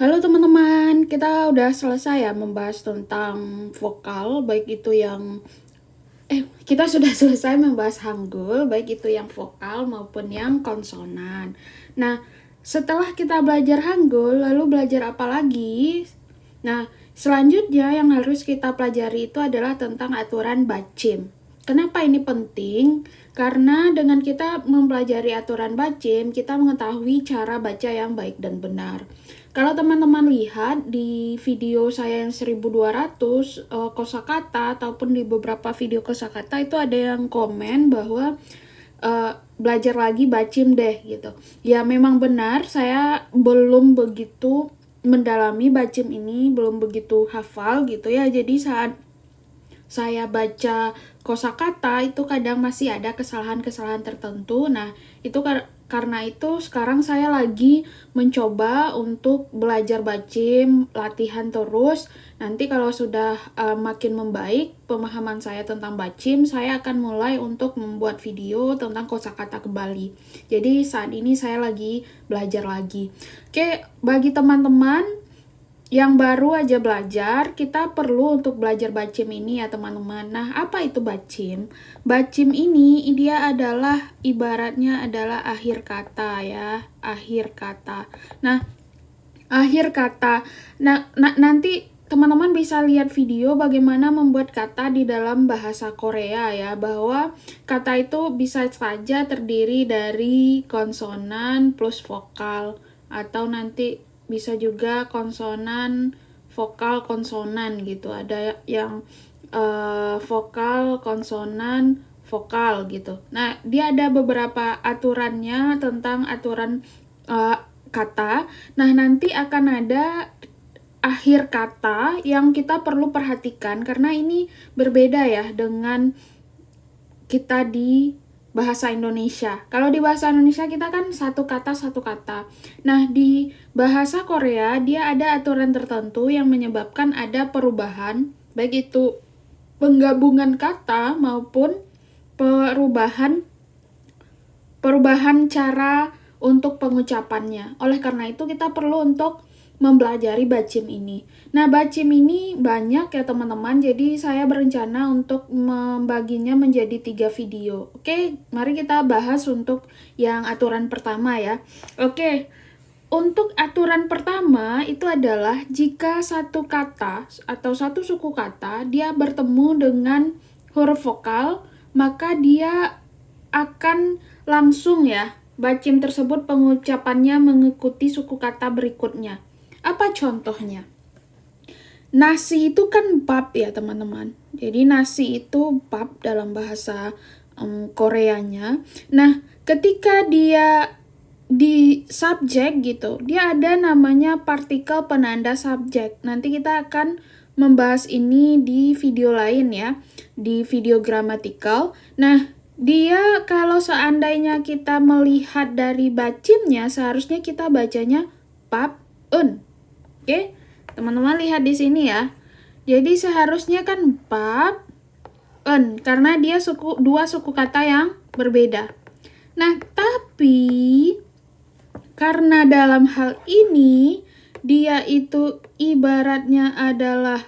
Halo teman-teman, kita udah selesai ya membahas tentang vokal, baik itu yang kita sudah selesai membahas Hangul, baik itu yang vokal maupun yang konsonan. Nah, setelah kita belajar Hangul, lalu belajar apa lagi? Nah, selanjutnya yang harus kita pelajari itu adalah tentang aturan bacim. Kenapa ini penting? Karena dengan kita mempelajari aturan bacim, kita mengetahui cara baca yang baik dan benar. Kalau teman-teman lihat di video saya yang 1200 kosakata ataupun di beberapa video kosakata itu ada yang komen bahwa belajar lagi bacim deh gitu. Ya memang benar, saya belum begitu mendalami bacim ini, belum begitu hafal gitu ya. Jadi saat saya baca kosakata itu kadang masih ada kesalahan-kesalahan tertentu. Nah, itu karena itu sekarang saya lagi mencoba untuk belajar bacim, latihan terus. Nanti kalau sudah makin membaik pemahaman saya tentang bacim, saya akan mulai untuk membuat video tentang kosakata kembali. Jadi saat ini saya lagi belajar lagi. Oke, bagi teman-teman yang baru aja belajar, kita perlu untuk belajar bacim ini ya teman-teman. Nah, apa itu bacim? Bacim ini dia adalah ibaratnya adalah akhir kata ya, akhir kata. Nah, akhir kata. Nanti teman-teman bisa lihat video bagaimana membuat kata di dalam bahasa Korea ya, bahwa kata itu bisa saja terdiri dari konsonan plus vokal atau nanti bisa juga konsonan vokal konsonan gitu. Ada yang vokal konsonan vokal gitu. Nah, dia ada beberapa aturannya tentang aturan kata. Nah, nanti akan ada akhir kata yang kita perlu perhatikan karena ini berbeda ya dengan kita di bahasa Indonesia. Kalau di bahasa Indonesia kita kan satu kata satu kata. Nah, di bahasa Korea dia ada aturan tertentu yang menyebabkan ada perubahan, baik itu penggabungan kata maupun perubahan cara untuk pengucapannya. Oleh karena itu kita perlu untuk mempelajari bacim ini. Nah, bacim ini banyak ya teman-teman, jadi saya berencana untuk membaginya menjadi 3 video. Oke, mari kita bahas untuk yang aturan pertama ya. Oke, untuk aturan pertama itu adalah jika satu kata atau satu suku kata dia bertemu dengan huruf vokal, maka dia akan langsung ya, bacim tersebut pengucapannya mengikuti suku kata berikutnya. Apa contohnya? Nasi itu kan bab ya teman-teman. Jadi nasi itu bab dalam bahasa Koreanya. Nah, ketika dia di subjek gitu, dia ada namanya partikel penanda subjek. Nanti kita akan membahas ini di video lain ya, di video gramatikal. Nah, dia kalau seandainya kita melihat dari bacimnya, seharusnya kita bacanya bab un. Oke, teman-teman lihat di sini ya. Jadi seharusnya kan bab un karena dia dua suku kata yang berbeda. Nah, tapi karena dalam hal ini dia itu ibaratnya adalah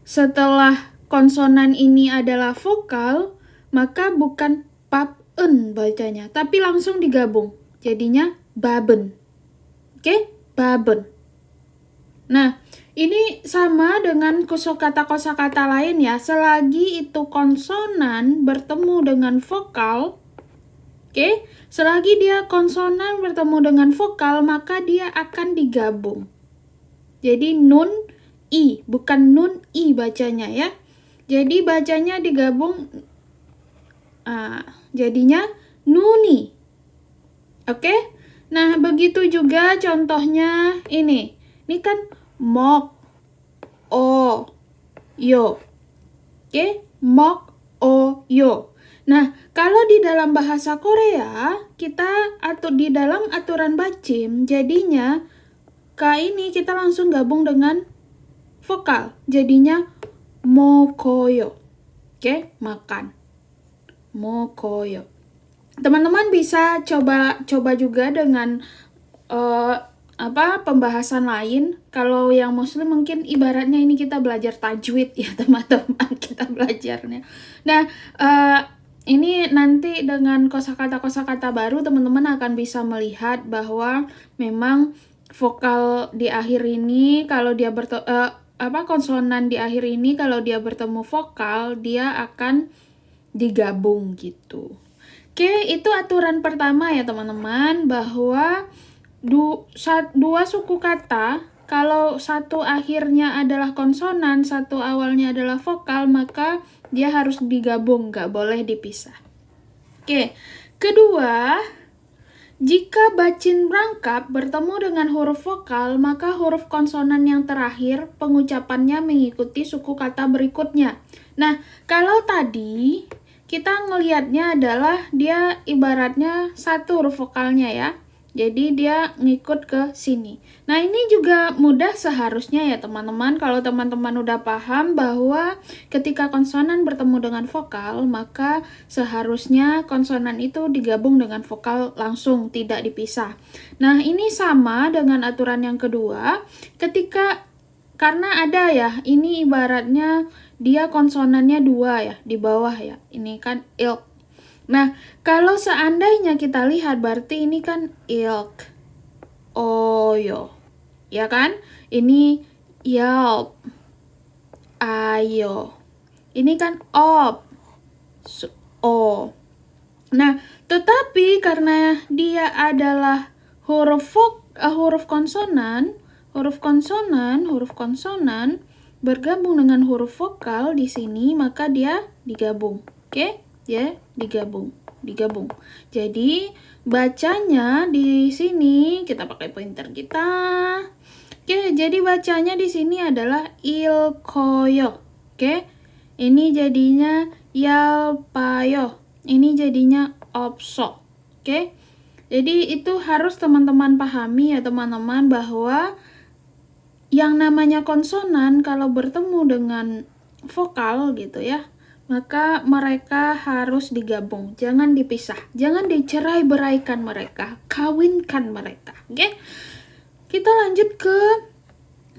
setelah konsonan ini adalah vokal, maka bukan pap en bacanya, tapi langsung digabung. Jadinya baben. Oke, baben. Nah, ini sama dengan kosakata lain ya. Selagi itu konsonan bertemu dengan vokal, oke, selagi dia konsonan bertemu dengan vokal, maka dia akan digabung. Jadi nun i, bukan nun i bacanya ya. Jadi bacanya digabung, jadinya nuni. Oke? Nah, begitu juga contohnya ini. Ini kan mok, o, yo. Oke? Mok, o, yo. Nah, kalau di dalam bahasa Korea, kita di dalam aturan bacim, jadinya K ini kita langsung gabung dengan vokal. Jadinya mokoyo. Oke, makan. Mokoyo. Teman-teman bisa coba juga dengan pembahasan lain. Kalau yang muslim mungkin ibaratnya ini kita belajar tajwid ya teman-teman, kita belajarnya. Nah, ini nanti dengan kosakata-kosakata baru teman-teman akan bisa melihat bahwa memang vokal di akhir ini kalau dia konsonan di akhir ini kalau dia bertemu vokal dia akan digabung gitu. Oke, itu aturan pertama ya teman-teman, bahwa dua suku kata kalau satu akhirnya adalah konsonan, satu awalnya adalah vokal, maka dia harus digabung, nggak boleh dipisah. Oke, kedua, jika bacin rangkap bertemu dengan huruf vokal, maka huruf konsonan yang terakhir pengucapannya mengikuti suku kata berikutnya. Nah, kalau tadi kita ngelihatnya adalah dia ibaratnya satu huruf vokalnya ya. Jadi dia ngikut ke sini. Nah, ini juga mudah seharusnya ya teman-teman. Kalau teman-teman udah paham bahwa ketika konsonan bertemu dengan vokal, maka seharusnya konsonan itu digabung dengan vokal langsung, tidak dipisah. Nah, ini sama dengan aturan yang kedua. Karena ada ya, ini ibaratnya dia konsonannya dua ya, di bawah ya. Ini kan ilk. Nah, kalau seandainya kita lihat berarti ini kan ilk, oyo, ya kan? Ini yelp, ayo. Ini kan op, o. Nah, tetapi karena dia adalah huruf konsonan bergabung dengan huruf vokal di sini, maka dia digabung. Oke? Ya, digabung. Jadi, bacanya di sini kita pakai pointer kita. Oke, jadi bacanya di sini adalah ilkoyo. Oke? Ini jadinya yalpayo. Ini jadinya opso. Oke? Jadi itu harus teman-teman pahami ya teman-teman, bahwa yang namanya konsonan kalau bertemu dengan vokal gitu ya, maka mereka harus digabung, jangan dipisah, jangan dicerai-beraikan mereka, kawinkan mereka. Oke? Kita lanjut ke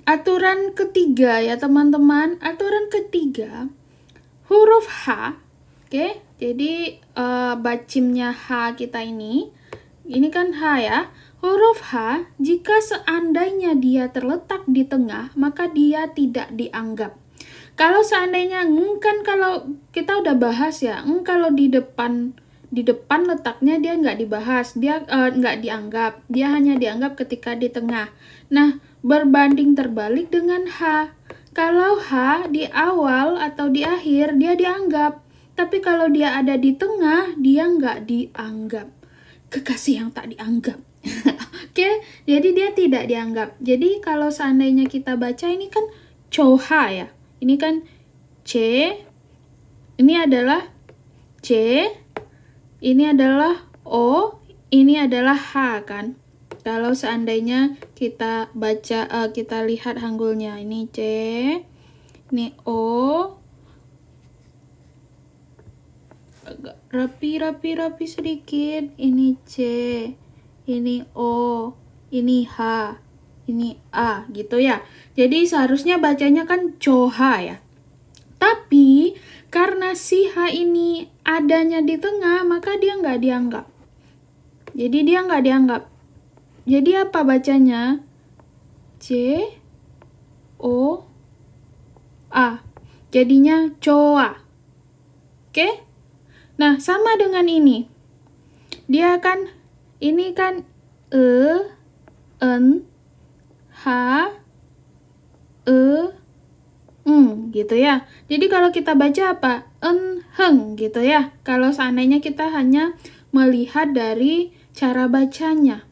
aturan ketiga ya teman-teman. Aturan ketiga, huruf H. Oke? Jadi bacimnya H kita ini kan H ya. Huruf H, jika seandainya dia terletak di tengah, maka dia tidak dianggap. Kalau seandainya kan kalau kita udah bahas ya, kalau di depan letaknya dia nggak dibahas, dia nggak dianggap, dia hanya dianggap ketika di tengah. Nah, berbanding terbalik dengan H. Kalau H di awal atau di akhir dia dianggap, tapi kalau dia ada di tengah dia nggak dianggap. Kekasih yang tak dianggap. Oke, jadi dia tidak dianggap. Jadi kalau seandainya kita baca ini kan coha ya. Ini kan C, ini adalah C, ini adalah O, ini adalah H kan. Kalau seandainya kita baca, kita lihat hanggulnya, ini C, ini O, agak rapi sedikit, ini C, ini O, ini H, ini A gitu ya. Jadi seharusnya bacanya kan coha ya. Tapi karena si H ini adanya di tengah, maka dia nggak dianggap. Jadi dia nggak dianggap. Jadi apa bacanya? C, O, A. Jadinya coa. Oke? Nah, sama dengan ini. Dia kan, ini kan E, N, H, E, gitu ya. Jadi kalau kita baca apa? Heng gitu ya. Kalau seandainya kita hanya melihat dari cara bacanya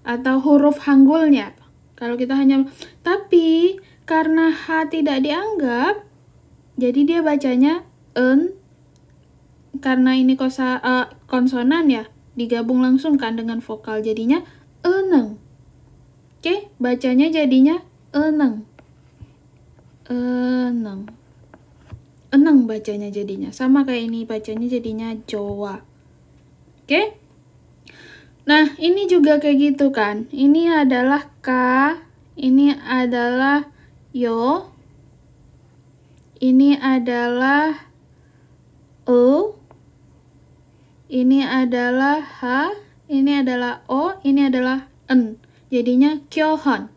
atau huruf hanggulnya. Kalau kita hanya, tapi karena H tidak dianggap, jadi dia bacanya karena ini konsonan ya, digabung langsung kan dengan vokal, jadinya eneng. Oke, bacanya jadinya eneng. Eneng bacanya jadinya. Sama kayak ini bacanya jadinya Jawa. Oke? Nah, ini juga kayak gitu kan. Ini adalah K, ini adalah yo, ini adalah E, ini adalah H, ini adalah O, ini adalah N. Jadinya kyohon.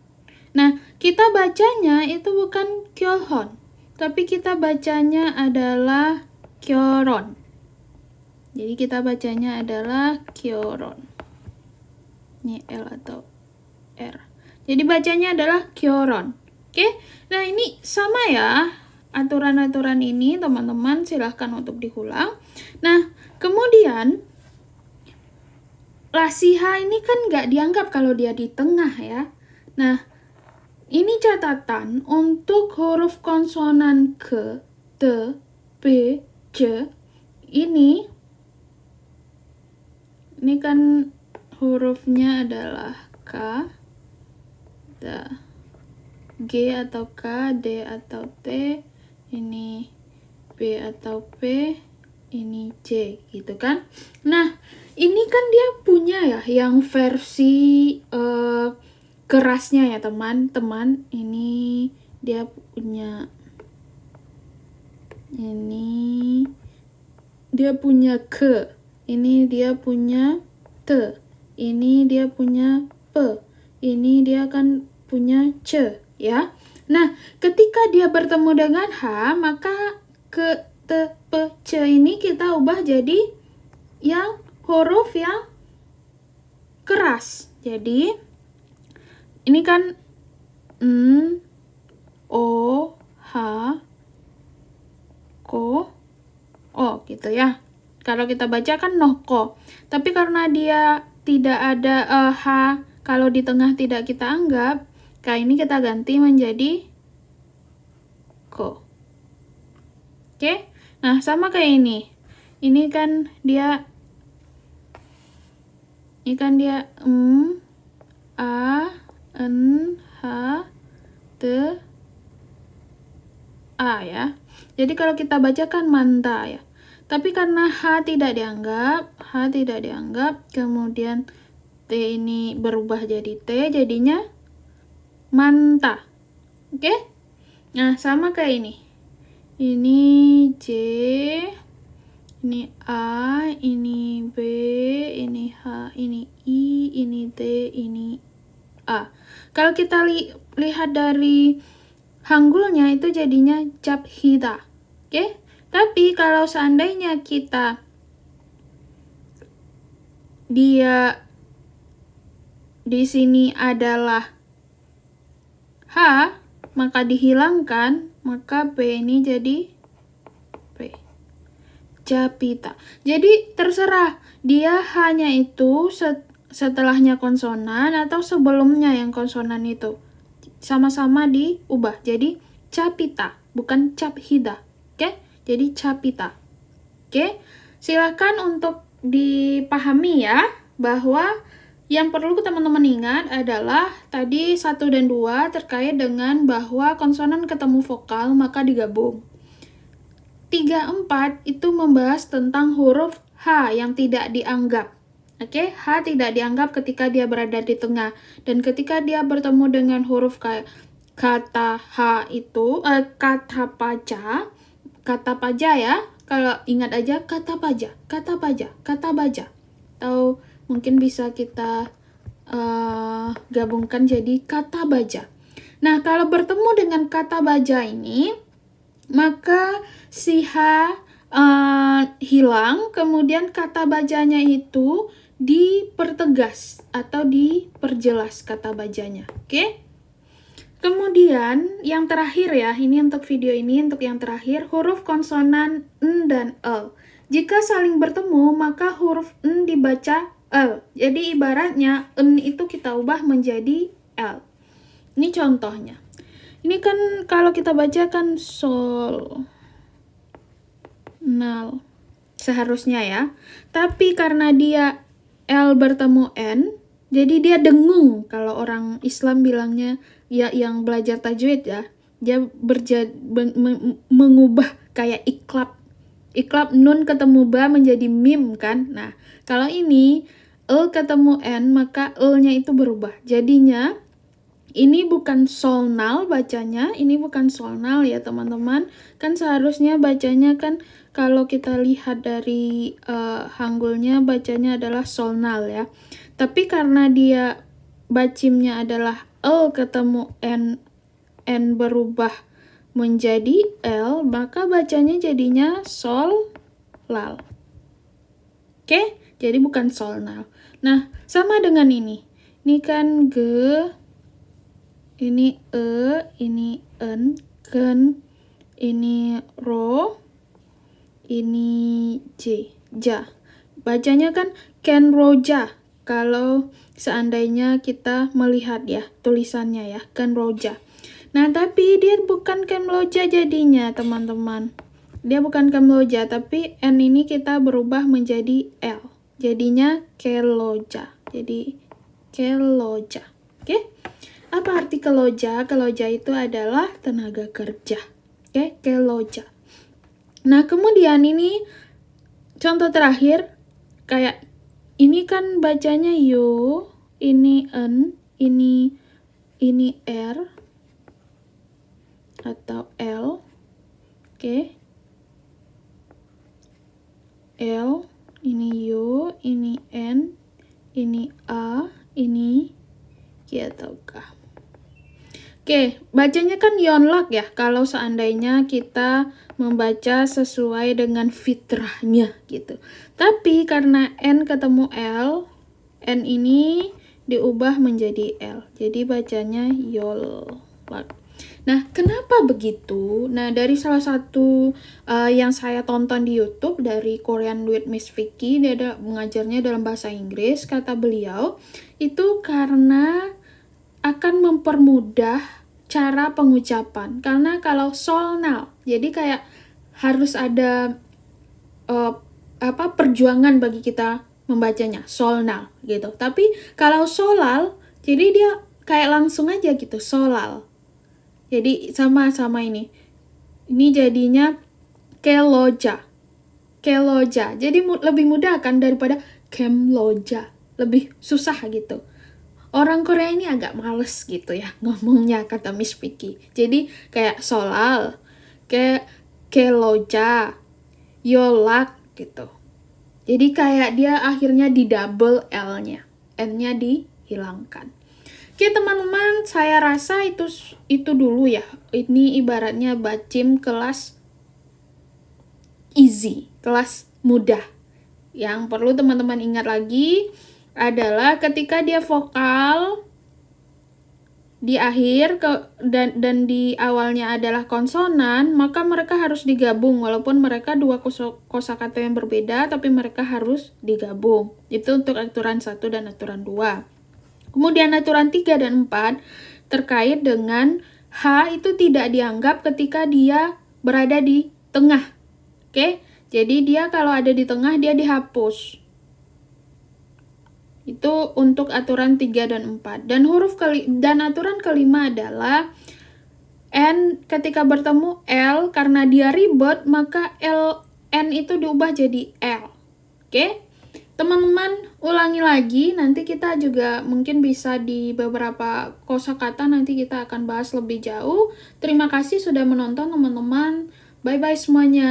Nah, kita bacanya itu bukan kyohon, tapi kita bacanya adalah kyoron. Jadi kita bacanya adalah kyoron. Ini L atau R. Jadi bacanya adalah kyoron. Oke, nah ini sama ya. Aturan-aturan ini teman-teman silahkan untuk diulang. Nah, kemudian lasiha ini kan nggak dianggap kalau dia di tengah ya. Nah, ini catatan untuk huruf konsonan K, T, P, C. Ini kan hurufnya adalah K, G atau K, D atau T, ini B atau P, ini C, gitu kan. Nah, ini kan dia punya ya yang versi kerasnya ya teman-teman. Ini dia punya, ini dia punya K, ini dia punya T, ini dia punya P, ini dia kan punya C ya. Nah, ketika dia bertemu dengan H, maka ke T, P, C ini kita ubah jadi yang huruf yang keras. Jadi ini kan N, O, H, Ko, O gitu ya. Kalau kita baca kan Noko. Tapi karena dia tidak ada H, kalau di tengah tidak kita anggap, K ini kita ganti menjadi Ko. Oke? Nah, sama kayak ini. Ini kan dia A, N, H, T, A ya. Jadi kalau kita baca kan manta ya. Tapi karena H tidak dianggap, kemudian T ini berubah jadi T, jadinya manta. Oke? Nah, sama kayak ini. Ini J, ini A, ini B, ini H, ini I, ini D, ini A. Kalau kita lihat dari Hanggulnya itu jadinya Japhida. Oke? Tapi kalau seandainya dia di sini adalah H, maka dihilangkan, maka P ini jadi P. Japita. Jadi terserah dia hanya itu setelahnya konsonan atau sebelumnya yang konsonan itu. Sama-sama diubah jadi capita, bukan caphida. Oke? Jadi capita. Oke? Silakan untuk dipahami ya bahwa yang perlu teman-teman ingat adalah tadi 1 dan 2 terkait dengan bahwa konsonan ketemu vokal maka digabung. 3, 4 itu membahas tentang huruf H yang tidak dianggap. Oke, H tidak dianggap ketika dia berada di tengah. Dan ketika dia bertemu dengan huruf kata H itu, kata paja ya. Kalau ingat aja kata paja. Atau mungkin bisa kita gabungkan jadi kata baja. Nah, kalau bertemu dengan kata baja ini, maka si H hilang, kemudian kata bajanya itu dipertegas atau diperjelas kata bajanya. Oke? Kemudian yang terakhir ya, ini untuk video ini untuk yang terakhir, huruf konsonan N dan L. Jika saling bertemu, maka huruf N dibaca L. Jadi ibaratnya N itu kita ubah menjadi L. Ini contohnya. Ini kan kalau kita baca kan sol, nal, seharusnya ya. Tapi karena dia L bertemu N, jadi dia dengung. Kalau orang Islam bilangnya, ya yang belajar tajwid ya, dia mengubah kayak iklab nun ketemu ba menjadi mim kan. Nah, kalau ini ketemu N, maka E-nya itu berubah. Jadinya, ini bukan solnal bacanya, ini bukan solnal ya teman-teman. Kan seharusnya bacanya kan, kalau kita lihat dari Hangulnya, bacanya adalah solnal ya. Tapi karena dia bacimnya adalah ketemu N berubah menjadi L, maka bacanya jadinya sol, lal. Oke, jadi bukan solnal. Nah, sama dengan ini. Ini kan G, ini E, ini N, ken, ini ro, ini J, ja. Bacanya kan ken roja. Kalau seandainya kita melihat ya tulisannya ya, ken roja. Nah, tapi dia bukan kemloja jadinya, teman-teman. Dia bukan kemloja, tapi N ini kita berubah menjadi L. Jadinya keloja. Jadi, keloja. Oke? Apa arti keloja? Keloja itu adalah tenaga kerja. Oke? Keloja. Nah, kemudian ini contoh terakhir, kayak ini kan bacanya yo, ini N, ini R, atau L, oke, L, ini yo, ini N, ini A, ini Q atau K. Oke, bacanya kan yonlak ya, kalau seandainya kita membaca sesuai dengan fitrahnya gitu. Tapi karena N ketemu L, N ini diubah menjadi L, jadi bacanya yolak. Nah, kenapa begitu? Nah, dari salah satu yang saya tonton di YouTube dari Korean with Miss Vicky, dia ada mengajarnya dalam bahasa Inggris, kata beliau, itu karena akan mempermudah cara pengucapan. Karena kalau solnal, jadi kayak harus ada perjuangan bagi kita membacanya, solnal gitu. Tapi kalau solal, jadi dia kayak langsung aja gitu, solal. Jadi sama-sama ini. Ini jadinya keloja. Keloja. Jadi lebih mudah kan daripada kemloja. Lebih susah gitu. Orang Korea ini agak males gitu ya ngomongnya, kata Miss Vicky. Jadi kayak solal, keloja, yolak gitu. Jadi kayak dia akhirnya di double L-nya. N-nya dihilangkan. Oke teman-teman, saya rasa itu dulu ya. Ini ibaratnya bacim kelas easy, kelas mudah. Yang perlu teman-teman ingat lagi adalah ketika dia vokal di akhir dan di awalnya adalah konsonan, maka mereka harus digabung walaupun mereka dua kosakata yang berbeda, tapi mereka harus digabung. Itu untuk aturan 1 dan aturan 2. Kemudian aturan 3 dan 4 terkait dengan H itu tidak dianggap ketika dia berada di tengah. Oke? Jadi dia kalau ada di tengah dia dihapus. Itu untuk aturan 3 dan 4. Dan aturan kelima adalah N ketika bertemu L, karena dia ribet, maka N itu diubah jadi L. Oke? Teman-teman, ulangi lagi, nanti kita juga mungkin bisa di beberapa kosakata nanti kita akan bahas lebih jauh. Terima kasih sudah menonton teman-teman. Bye-bye semuanya.